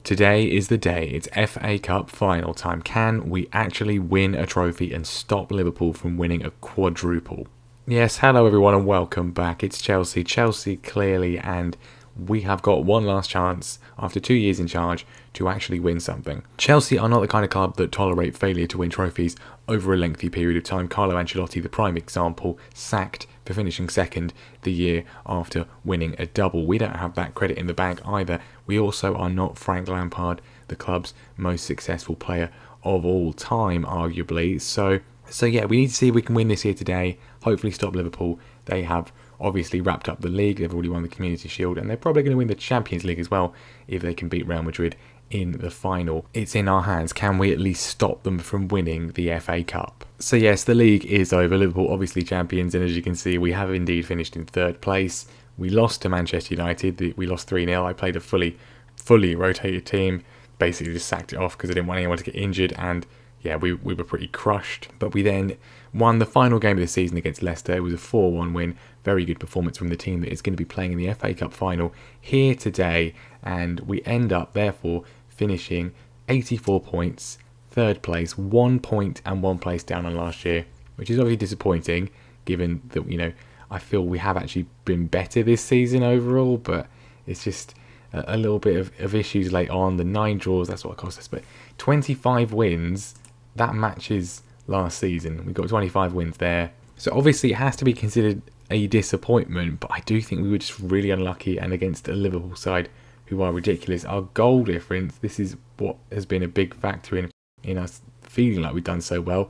Today is the day. It's FA Cup final time. Can we actually win a trophy and stop Liverpool from winning a quadruple? Yes, hello everyone and welcome back. It's Chelsea. Chelsea clearly, and we have got one last chance after 2 years in charge to actually win something. Chelsea are not the kind of club that tolerate failure to win trophies over a lengthy period of time. Carlo Ancelotti, the prime example, sacked for finishing second the year after winning a double. We don't have that credit in the bank either. We also are not Frank Lampard, the club's most successful player of all time, arguably. So yeah, we need to see if we can win this here today. Hopefully stop Liverpool. They have obviously wrapped up the league. They've already won the Community Shield, and they're probably going to win the Champions League as well if they can beat Real Madrid in the final. It's in our hands. Can we at least stop them from winning the FA Cup? So yes, the league is over. Liverpool obviously champions, and as you can see, we have indeed finished in third place. We lost to Manchester United. We lost 3-0. I played a fully rotated team. Basically just sacked it off because I didn't want anyone to get injured, and yeah, we were pretty crushed. But we then won the final game of the season against Leicester. It was a 4-1 win. Very good performance from the team that is going to be playing in the FA Cup final here today. And we end up, therefore, finishing 84 points, third place, 1 point and 1 place down on last year, which is obviously disappointing given that, I feel we have actually been better this season overall, but it's just a little bit of issues late on. The 9 draws, that's what it cost us, but 25 wins, that matches last season. We got 25 wins there. So obviously it has to be considered a disappointment, but I do think we were just really unlucky, and against a Liverpool side who are ridiculous. Our goal difference, this is what has been a big factor in us feeling like we've done so well.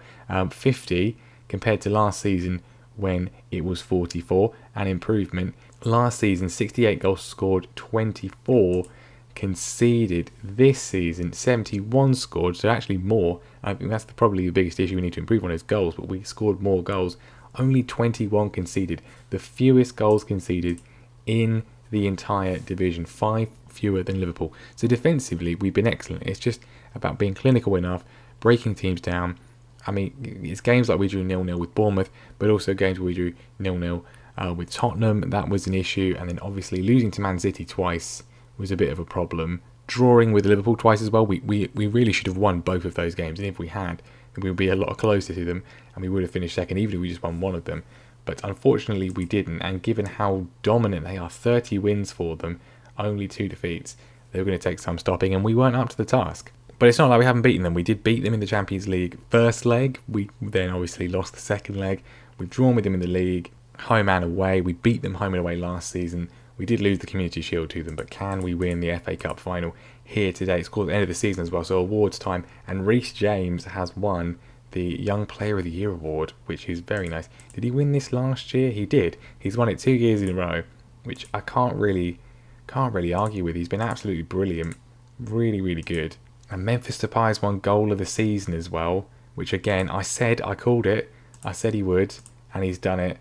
50 compared to last season when it was 44, an improvement. Last season, 68 goals scored, 24 conceded. This season, 71 scored, so actually more. I think that's probably the biggest issue we need to improve on is goals, but we scored more goals. Only 21 conceded, the fewest goals conceded in the entire division, 5 fewer than Liverpool. So defensively, we've been excellent. It's just about being clinical enough, breaking teams down. I mean, it's games like we drew 0-0 with Bournemouth, but also games where we drew 0-0 with Tottenham. That was an issue, and then obviously losing to Man City twice was a bit of a problem. Drawing with Liverpool twice as well, we really should have won both of those games, and if we had, we would be a lot closer to them, and we would have finished second even if we just won one of them. But unfortunately we didn't, and given how dominant they are, 30 wins for them, only 2 defeats, they were going to take some stopping, and we weren't up to the task. But it's not like we haven't beaten them. We did beat them in the Champions League first leg. We then obviously lost the second leg. We've drawn with them in the league, home and away. We beat them home and away last season. We did lose the Community Shield to them, but can we win the FA Cup final here today? It's called the end of the season as well, so awards time. And Reece James has won the Young Player of the Year award, which is very nice. Did he win this last year? He did. He's won it 2 years in a row, which I can't really argue with. He's been absolutely brilliant. Really, really good. And Memphis Depay's won goal of the season as well, which again, I called it. I said he would, and he's done it.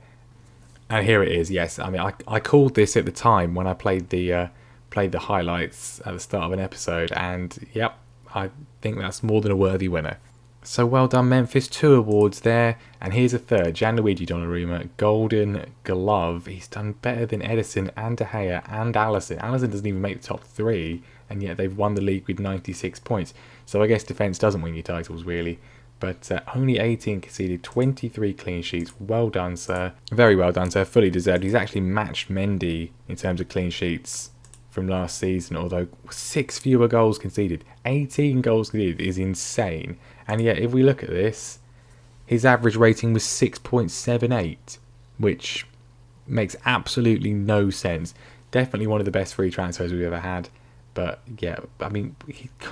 And here it is. Yes, I mean, I called this at the time when I played the highlights at the start of an episode, and yep, I think that's more than a worthy winner. So well done, Memphis. 2 awards there, and here's a third. Gianluigi Donnarumma, Golden Glove. He's done better than Edison and De Gea and Alisson. Alisson doesn't even make the top 3, and yet they've won the league with 96 points. So I guess defence doesn't win your titles, really. But only 18 conceded, 23 clean sheets. Well done, sir. Very well done, sir. Fully deserved. He's actually matched Mendy in terms of clean sheets from last season, although 6 fewer goals conceded. 18 goals conceded is insane. And yet, if we look at this, his average rating was 6.78, which makes absolutely no sense. Definitely one of the best free transfers we've ever had. But yeah, I mean,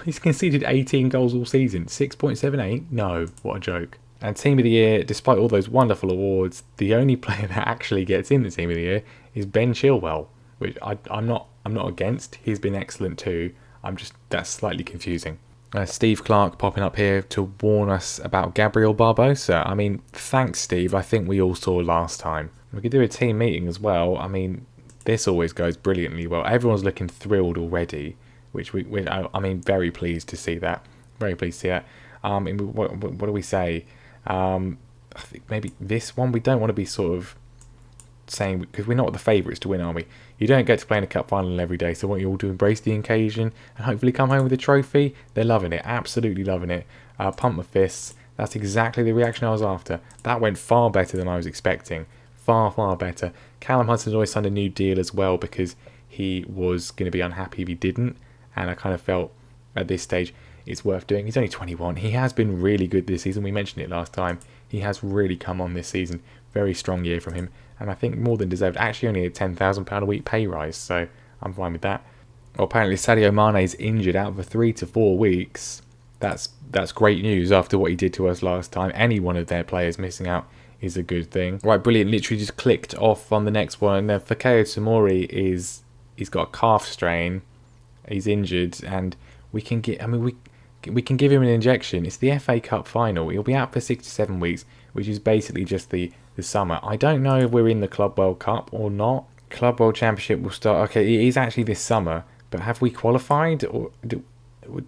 he's conceded 18 goals all season. 6.78? No, what a joke. And Team of the Year, despite all those wonderful awards, the only player that actually gets in the Team of the Year is Ben Chilwell, which I'm not against. He's been excellent too. That's slightly confusing. Steve Clark popping up here to warn us about Gabriel Barbosa. I mean, thanks, Steve. I think we all saw last time. We could do a team meeting as well. I mean, this always goes brilliantly well. Everyone's looking thrilled already, which I mean, very pleased to see that. Very pleased to see that. What do we say? I think maybe this one, we don't want to be sort of saying, because we're not the favourites to win, are we? You don't get to play in a cup final every day, so I want you all to embrace the occasion and hopefully come home with a trophy. They're loving it, absolutely loving it. Pump my fists. That's exactly the reaction I was after. That went far better than I was expecting. Far, far better. Callum Hudson-Odoi signed a new deal as well because he was going to be unhappy if he didn't. And I kind of felt at this stage it's worth doing. He's only 21. He has been really good this season. We mentioned it last time. He has really come on this season. Very strong year from him. And I think more than deserved. Actually only a £10,000 a week pay rise. So I'm fine with that. Well, apparently Sadio Mane is injured out for 3 to 4 weeks. That's great news after what he did to us last time. Any one of their players missing out is a good thing. Right, brilliant. Literally just clicked off on the next one. Then Fikayo Tomori he's got a calf strain. He's injured, and we can get. I mean, we can give him an injection. It's the FA Cup final. He'll be out for 6 to 7 weeks, which is basically just the summer. I don't know if we're in the Club World Cup or not. Club World Championship will start. Okay, it is actually this summer, but have we qualified, or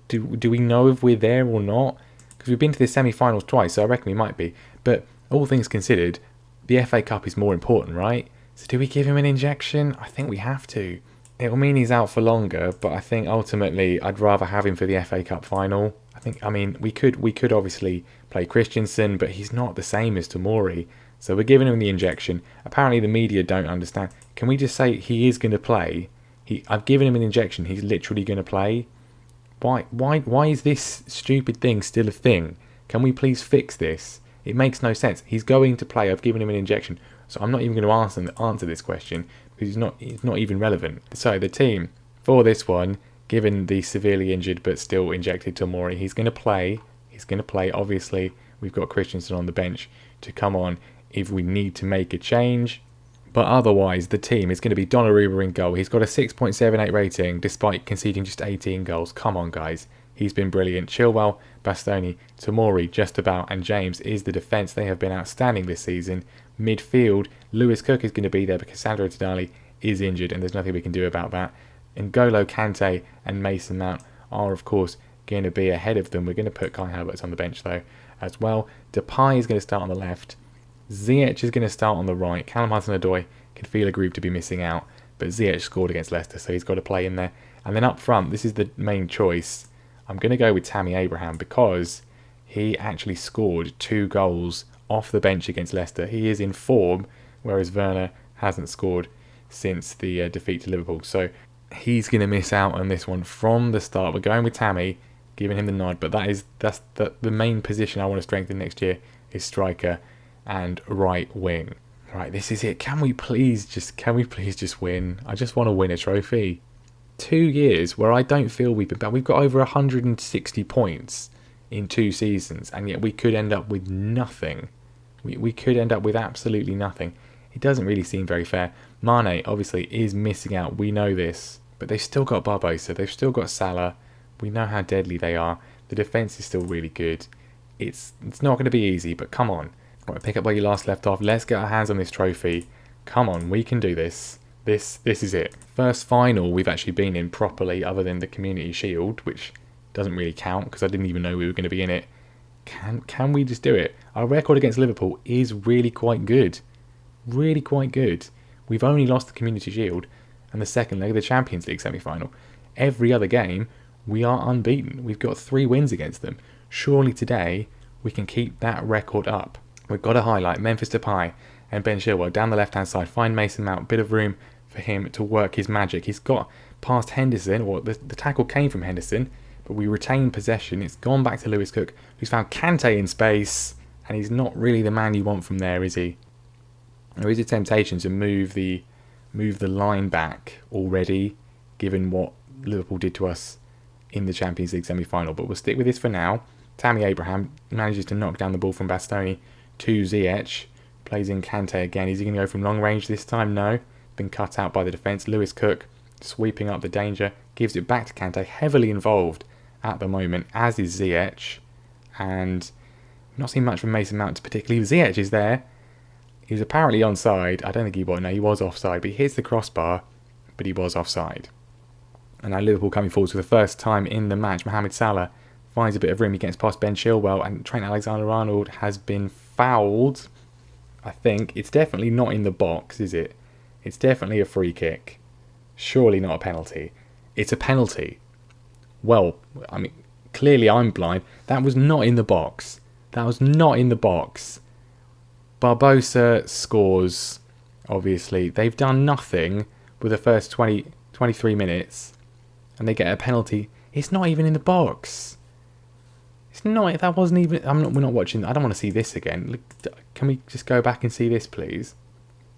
do we know if we're there or not? Because we've been to the semi-finals twice, so I reckon we might be. But all things considered, the FA Cup is more important, right? So do we give him an injection? I think we have to. It will mean he's out for longer, but I think ultimately I'd rather have him for the FA Cup final. I mean, we could obviously play Christensen, but he's not the same as Tomori. So we're giving him the injection. Apparently the media don't understand. Can we just say he is going to play? I've given him an injection. He's literally going to play. Why is this stupid thing still a thing? Can we please fix this? It makes no sense. He's going to play. I've given him an injection. So I'm not even going to answer this question because it's not even relevant. So the team for this one, given the severely injured but still injected Tomori, he's going to play. He's going to play. Obviously, we've got Christensen on the bench to come on if we need to make a change. But otherwise, the team is going to be Donnarumma in goal. He's got a 6.78 rating despite conceding just 18 goals. Come on, guys. He's been brilliant. Chilwell, Bastoni, Tomori, just about, and James is the defence. They have been outstanding this season. Midfield, Lewis Cook is going to be there because Sandro Tonali is injured and there's nothing we can do about that. N'Golo Kante and Mason Mount are, of course, going to be ahead of them. We're going to put Kai Havertz on the bench, though, as well. Depay is going to start on the left. Ziyech is going to start on the right. Callum Hudson-Odoi can feel aggrieved to be missing out, but Ziyech scored against Leicester, so he's got to play in there. And then up front, this is the main choice. I'm going to go with Tammy Abraham because he actually scored 2 goals off the bench against Leicester. He is in form, whereas Werner hasn't scored since the defeat to Liverpool. So he's going to miss out on this one from the start. We're going with Tammy, giving him the nod, but that's the main position I want to strengthen next year is striker and right wing. Right, this is it. Can we please just win? I just want to win a trophy. 2 years where I don't feel we've been bad. We've got over 160 points in 2 seasons, and yet we could end up with nothing. We could end up with absolutely nothing. It doesn't really seem very fair. Mane obviously is missing out. We know this, but they've still got Barbosa. They've still got Salah. We know how deadly they are. The defence is still really good. It's not going to be easy, but come on. Right, pick up where you last left off. Let's get our hands on this trophy. Come on, we can do this. This is it. First final we've actually been in properly other than the Community Shield, which doesn't really count because I didn't even know we were going to be in it. Can we just do it? Our record against Liverpool is really quite good. Really quite good. We've only lost the Community Shield and the second leg of the Champions League semi-final. Every other game, we are unbeaten. We've got 3 wins against them. Surely today, we can keep that record up. We've got to highlight Memphis Depay and Ben Chilwell down the left-hand side. Find Mason Mount. Bit of room for him to work his magic. He's got past Henderson, or the tackle came from Henderson, but we retained possession. It's gone back to Lewis Cook, who's found Kante in space, and he's not really the man you want from there, is he? There is a temptation to move the line back already, given what Liverpool did to us in the Champions League semi-final, but we'll stick with this for now. Tammy Abraham manages to knock down the ball from Bastoni to Ziyech, plays in Kante again. Is he going to go from long range this time? No. Been cut out by the defence. Lewis Cook sweeping up the danger, gives it back to Kante, heavily involved at the moment, as is Ziyech. And not seen much from Mason Mount particularly. Ziyech is there. He was apparently onside. I don't think he was. No, he was offside, but he hits the crossbar, but he was offside. And now Liverpool coming forward for the first time in the match. Mohamed Salah finds a bit of room. He gets past Ben Chilwell, and Trent Alexander-Arnold has been fouled. I think it's definitely not in the box, is it? It's definitely a free kick. Surely not a penalty. It's a penalty. Well, I mean, clearly I'm blind. That was not in the box. That was not in the box. Barbosa scores, obviously. They've done nothing with the first 23 minutes. And they get a penalty. It's not even in the box. It's not. That wasn't even. We're not watching. I don't want to see this again. Look, can we just go back and see this, please?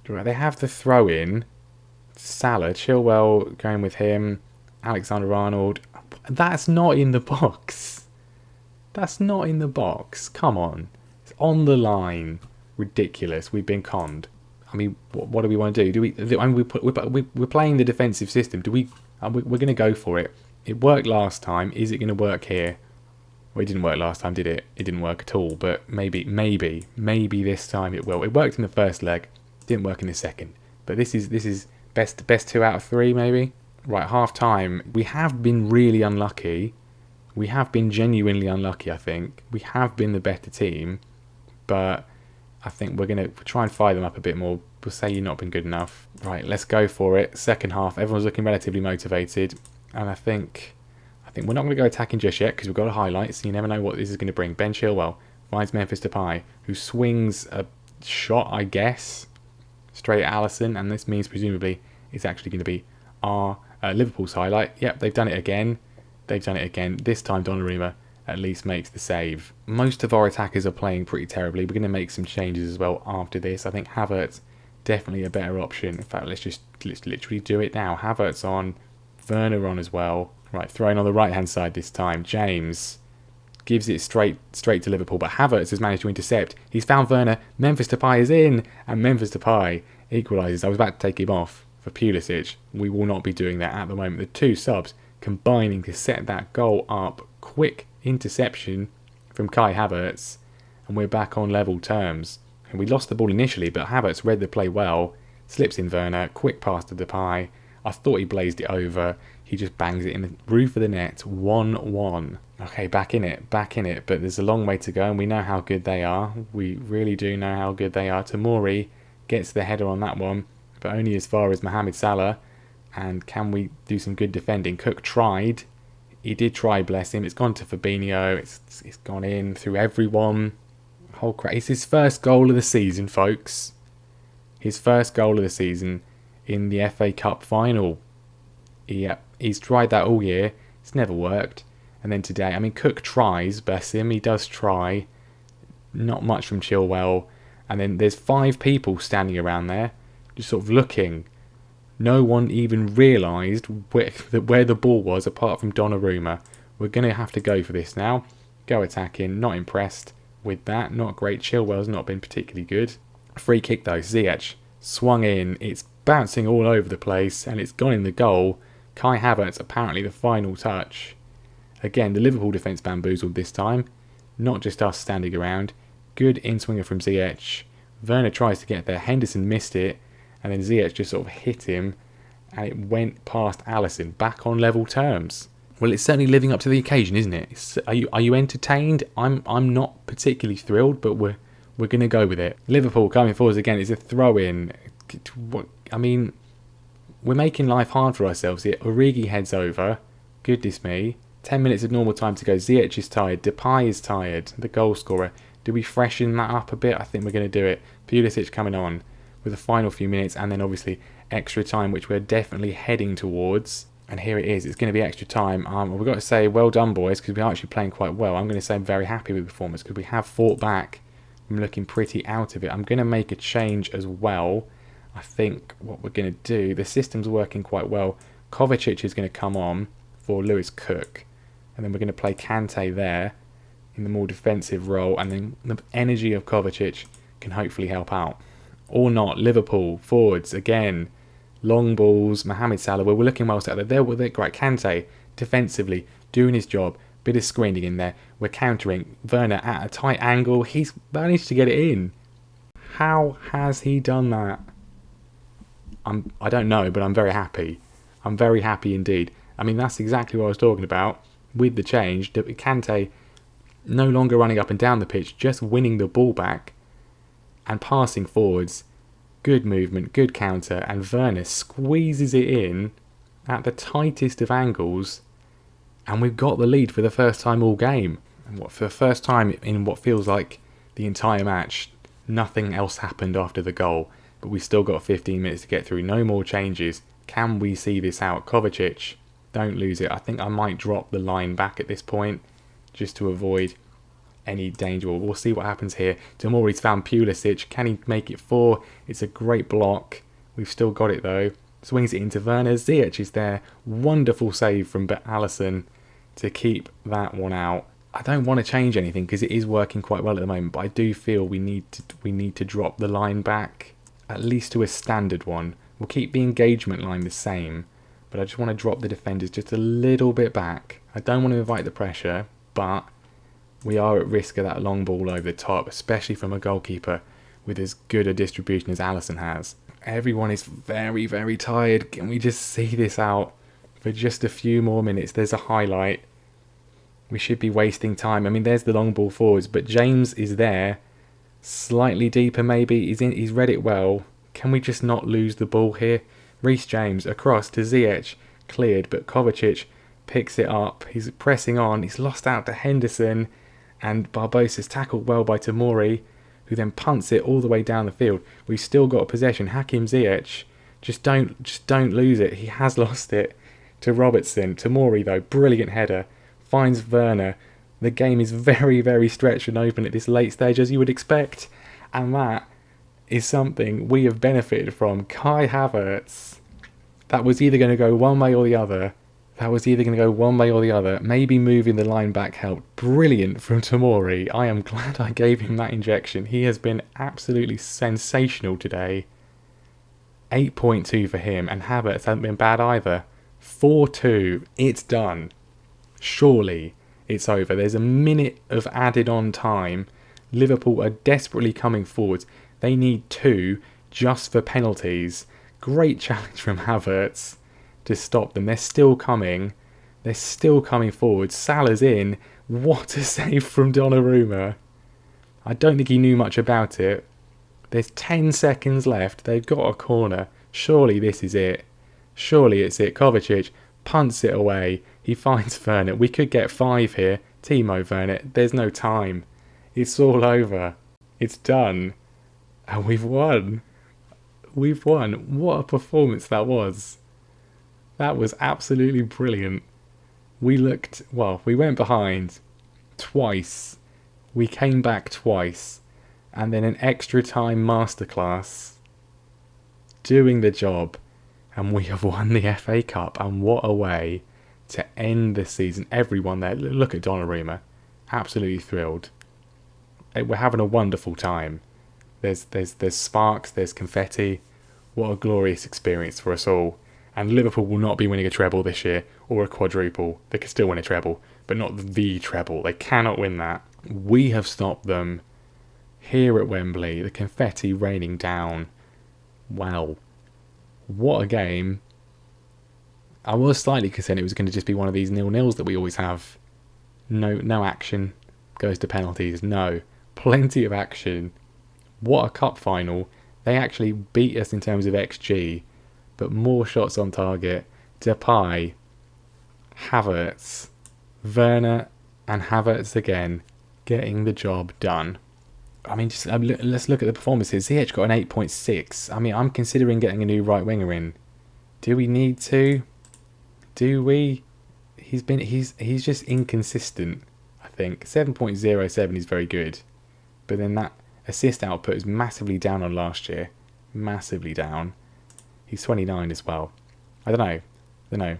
They have the throw in. Salah, Chilwell going with him. Alexander-Arnold. That's not in the box. That's not in the box. Come on. It's on the line. Ridiculous. We've been conned. I mean, what do we want to do? We're playing the defensive system. We're going to go for it. It worked last time. Is it going to work here? Well, it didn't work last time, did it? It didn't work at all. But maybe this time it will. It worked in the first leg. Didn't work in the second. But this is best 2 out of 3 maybe. Right, half time. We have been really unlucky. We have been genuinely unlucky, I think. We have been the better team. But I think we're going to try and fire them up a bit more. We'll say you've not been good enough. Right, let's go for it. Second half, everyone's looking relatively motivated. And I think we're not going to go attacking just yet because we've got a highlight, so you never know what this is going to bring. Ben Chilwell finds Memphis Depay, who swings a shot, I guess, straight at Alisson. And this means presumably it's actually going to be our Liverpool's highlight. Yep, they've done it again. This time Donnarumma at least makes the save. Most of our attackers are playing pretty terribly. We're going to make some changes as well after this. I think Havertz definitely a better option. In fact, let's literally do it now. Havertz on, Werner on as well. Right, throwing on the right hand side this time. James gives it straight to Liverpool, but Havertz has managed to intercept. He's found Werner. Memphis Depay is in, and Memphis Depay equalises. I was about to take him off for Pulisic. We will not be doing that at the moment. The two subs combining to set that goal up. Quick interception from Kai Havertz, and we're back on level terms. And we lost the ball initially, but Havertz read the play well. Slips in Werner. Quick pass to Depay. I thought he blazed it over. He just bangs it in the roof of the net. 1-1. Okay, back in it. But there's a long way to go, and we know how good they are. We really do know how good they are. Tomori gets the header on that one, but only as far as Mohamed Salah. And can we do some good defending? Cook tried. He did try, bless him. It's gone to Fabinho. It's gone in through everyone. Whole crap. It's his first goal of the season, folks. His first goal of the season in the FA Cup final. He's tried that all year. It's never worked. And then today, I mean, Cook tries, bless him. He does try. Not much from Chilwell. And then there's 5 people standing around there, just sort of looking. No one even realised where the ball was apart from Donnarumma. We're going to have to go for this now. Go attacking. Not impressed with that. Not great. Chilwell's not been particularly good. Free kick though. Ziyech swung in. It's bouncing all over the place and it's gone in the goal. Kai Havertz apparently the final touch. Again, the Liverpool defence bamboozled this time. Not just us standing around. Good in-swinger from Ziyech. Werner tries to get there. Henderson missed it. And then Ziyech just sort of hit him. And it went past Alisson. Back on level terms. Well, it's certainly living up to the occasion, isn't it? Are you entertained? I'm not particularly thrilled, but we're going to go with it. Liverpool coming forwards again. It's a throw-in. I mean, we're making life hard for ourselves here. Origi heads over. Goodness me. 10 minutes of normal time to go. Ziyech is tired. Depay is tired. The goal scorer. Do we freshen that up a bit? I think we're going to do it. Pulisic coming on with the final few minutes. And then obviously extra time, which we're definitely heading towards. And here it is. It's going to be extra time. We've got to say well done, boys, because we're actually playing quite well. I'm going to say I'm very happy with the performance because we have fought back. I'm looking pretty out of it. I'm going to make a change as well. I think what we're going to do, the system's working quite well. Kovacic is going to come on for Lewis Cook. And then we're going to play Kante there in the more defensive role. And then the energy of Kovacic can hopefully help out. Or not. Liverpool, forwards, again. Long balls, Mohamed Salah. We're looking well set there. They're great. Kante, defensively, doing his job. Bit of screening in there. We're countering. Werner at a tight angle. He's managed to get it in. How has he done that? I don't know, but I'm very happy. I'm very happy indeed. I mean, that's exactly what I was talking about with the change. Kante no longer running up and down the pitch, just winning the ball back. and passing forwards. Good movement, good counter, and Werner squeezes it in at the tightest of angles, and we've got the lead for the first time all game. And for the first time in what feels like the entire match, nothing else happened after the goal, but we've still got 15 minutes to get through. No more changes. Can we see this out? Kovacic, don't lose it. I think I might drop the line back at this point just to avoid any danger. We'll see what happens here. Tomori's found Pulisic. Can he make it 4? It's a great block. We've still got it though. Swings it into Werner. Ziyech is there. Wonderful save from Alisson to keep that one out. I don't want to change anything because it is working quite well at the moment, but I do feel we need to drop the line back at least to a standard one. We'll keep the engagement line the same, but I just want to drop the defenders just a little bit back. I don't want to invite the pressure, but we are at risk of that long ball over the top, especially from a goalkeeper with as good a distribution as Alisson has. Everyone is very, very tired. Can we just see this out for just a few more minutes? There's a highlight. We should be wasting time. I mean, there's the long ball forwards, but James is there. Slightly deeper maybe. He's read it well. Can we just not lose the ball here? Reece James across to Ziyech. Cleared, but Kovacic picks it up. He's pressing on. He's lost out to Henderson. And Barbosa's tackled well by Tomori, who then punts it all the way down the field. We've still got possession. Hakim Ziyech. Just don't lose it. He has lost it to Robertson. Tomori, though, brilliant header. Finds Werner. The game is very, very stretched and open at this late stage, as you would expect. And that is something we have benefited from. Kai Havertz. That was either going to go one way or the other. Maybe moving the line back helped. Brilliant from Tomori. I am glad I gave him that injection. He has been absolutely sensational today. 8.2 for him. And Havertz hasn't been bad either. 4-2. It's done. Surely it's over. There's a minute of added on time. Liverpool are desperately coming forwards. They need 2 just for penalties. Great challenge from Havertz to stop them. They're still coming. They're still coming forward. Salah's in. What a save from Donnarumma. I don't think he knew much about it. There's 10 seconds left. They've got a corner. Surely this is it. Surely it's it. Kovacic punts it away. He finds Werner. We could get 5 here. Timo Werner. There's no time. It's all over. It's done. And we've won. We've won. What a performance that was. That was absolutely brilliant. We went behind twice. We came back twice. And then an extra time masterclass. Doing the job. And we have won the FA Cup. And what a way to end the season. Everyone there. Look at Donnarumma. Absolutely thrilled. We're having a wonderful time. There's sparks. There's confetti. What a glorious experience for us all. And Liverpool will not be winning a treble this year, or a quadruple. They can still win a treble, but not the treble. They cannot win that. We have stopped them here at Wembley. The confetti raining down. Wow. What a game. I was slightly concerned it was going to just be one of these 0-0s that we always have. No action. Goes to penalties. No. Plenty of action. What a cup final. They actually beat us in terms of XG, but more shots on target. Depay, Havertz, Werner and Havertz again, getting the job done. I mean, just let's look at the performances. Ziyech got an 8.6. I mean, I'm considering getting a new right winger in. Do we need to? Do we? He's just inconsistent, I think. 7.07 is very good, but then that assist output is massively down on last year. Massively down. He's 29 as well. I don't know.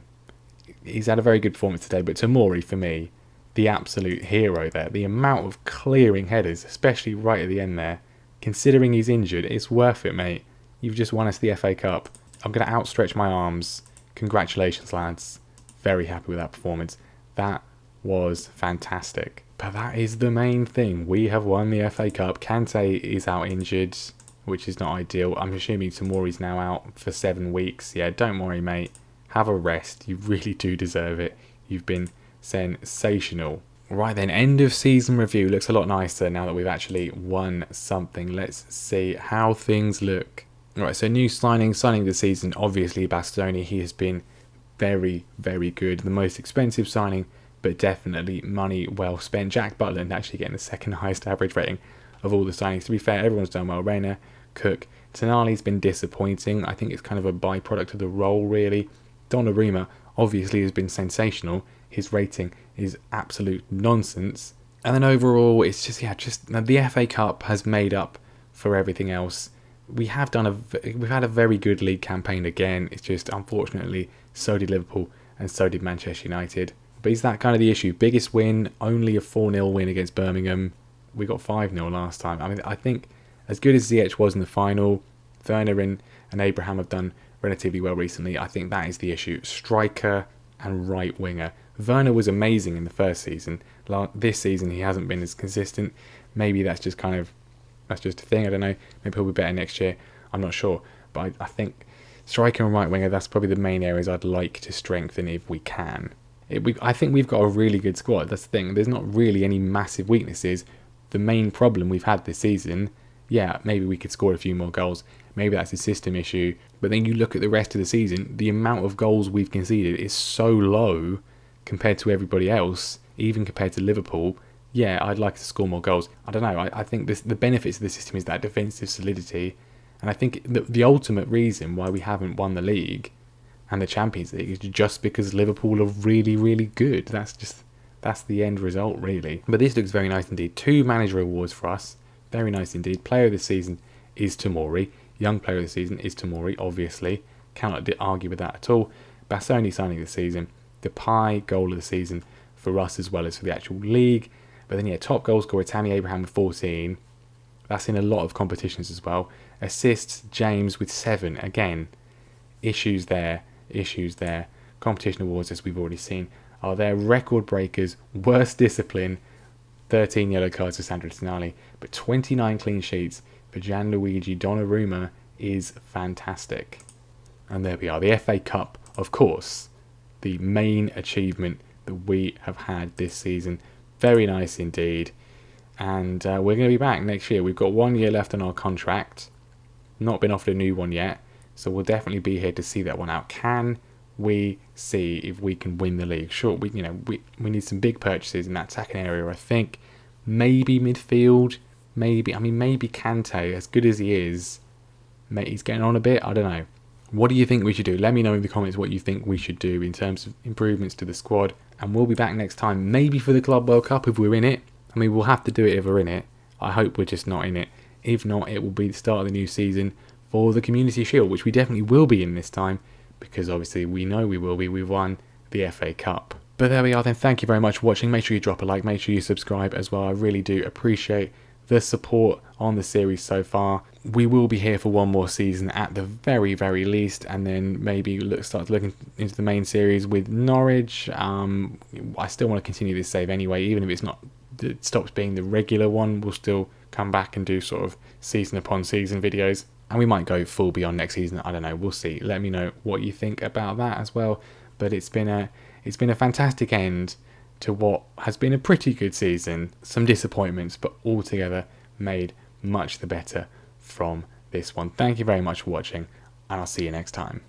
He's had a very good performance today, but Tomori, for me, the absolute hero there. The amount of clearing headers, especially right at the end there. Considering he's injured, it's worth it, mate. You've just won us the FA Cup. I'm going to outstretch my arms. Congratulations, lads. Very happy with that performance. That was fantastic. But that is the main thing. We have won the FA Cup. Kante is out injured, which is not ideal. I'm assuming Tomori's now out for 7 weeks. Yeah, don't worry, mate. Have a rest. You really do deserve it. You've been sensational. Right then, end of season review. Looks a lot nicer now that we've actually won something. Let's see how things look. Right, so new signing of the season, obviously Bastoni. He has been very, very good. The most expensive signing, but definitely money well spent. Jack Butland actually getting the second highest average rating of all the signings. To be fair, everyone's done well. Rayner, Cook, Tonali's been disappointing. I think it's kind of a byproduct of the role, really. Donnarumma obviously has been sensational. His rating is absolute nonsense. And then overall, it's just the FA Cup has made up for everything else. We've had a very good league campaign again. It's just, unfortunately, so did Liverpool and so did Manchester United. But is that kind of the issue? Biggest win, only a 4-0 win against Birmingham. We got 5-0 last time. I mean, I think as good as Ziyech was in the final, Werner and Abraham have done relatively well recently. I think that is the issue. Striker and right winger. Werner was amazing in the first season. This season he hasn't been as consistent. Maybe that's just a thing. I don't know. Maybe he'll be better next year. I'm not sure. But I think striker and right winger, that's probably the main areas I'd like to strengthen if we can. I think we've got a really good squad. That's the thing. There's not really any massive weaknesses. The main problem we've had this season, yeah, maybe we could score a few more goals. Maybe that's a system issue. But then you look at the rest of the season, the amount of goals we've conceded is so low compared to everybody else, even compared to Liverpool. Yeah, I'd like to score more goals. I don't know. I think the benefits of the system is that defensive solidity. And I think the ultimate reason why we haven't won the league and the Champions League is just because Liverpool are really, really good. That's the end result, really. But this looks very nice indeed. 2 manager awards for us. Very nice indeed. Player of the season is Tomori. Young player of the season is Tomori, obviously. Cannot argue with that at all. Bastoni signing of the season. Depay goal of the season for us as well as for the actual league. But then, yeah, top goal scorer Tammy Abraham with 14. That's in a lot of competitions as well. Assists, James with 7. Again, issues there. Competition awards, as we've already seen, are there. Record breakers, worst discipline, 13 yellow cards for Sandro Tonali, but 29 clean sheets for Gianluigi Donnarumma is fantastic. And there we are, the FA Cup, of course, the main achievement that we have had this season. Very nice indeed. And we're going to be back next year. We've got 1 year left on our contract. Not been offered a new one yet. So we'll definitely be here to see that one out. Can we see if we can win the league? Sure, we need some big purchases in that attacking area. I think maybe midfield. Maybe Kante, as good as he is, he's getting on a bit. I don't know. What do you think we should do? Let me know in the comments what you think we should do in terms of improvements to the squad. And we'll be back next time, maybe for the Club World Cup if we're in it. I mean, we'll have to do it if we're in it. I hope we're just not in it. If not, it will be the start of the new season for the Community Shield, which we definitely will be in this time, because obviously we know we will be. We've won the FA Cup. But there we are then. Thank you very much for watching. Make sure you drop a like. Make sure you subscribe as well. I really do appreciate the support on the series so far. We will be here for one more season at the very, very least, and then maybe start looking into the main series with Norwich. I still want to continue this save anyway, even if it stops being the regular one. We'll still come back and do sort of season upon season videos, and we might go full beyond next season. I don't know. We'll see. Let me know what you think about that as well. But it's been a fantastic end to what has been a pretty good season. Some disappointments, but altogether made much the better from this one. Thank you very much for watching, and I'll see you next time.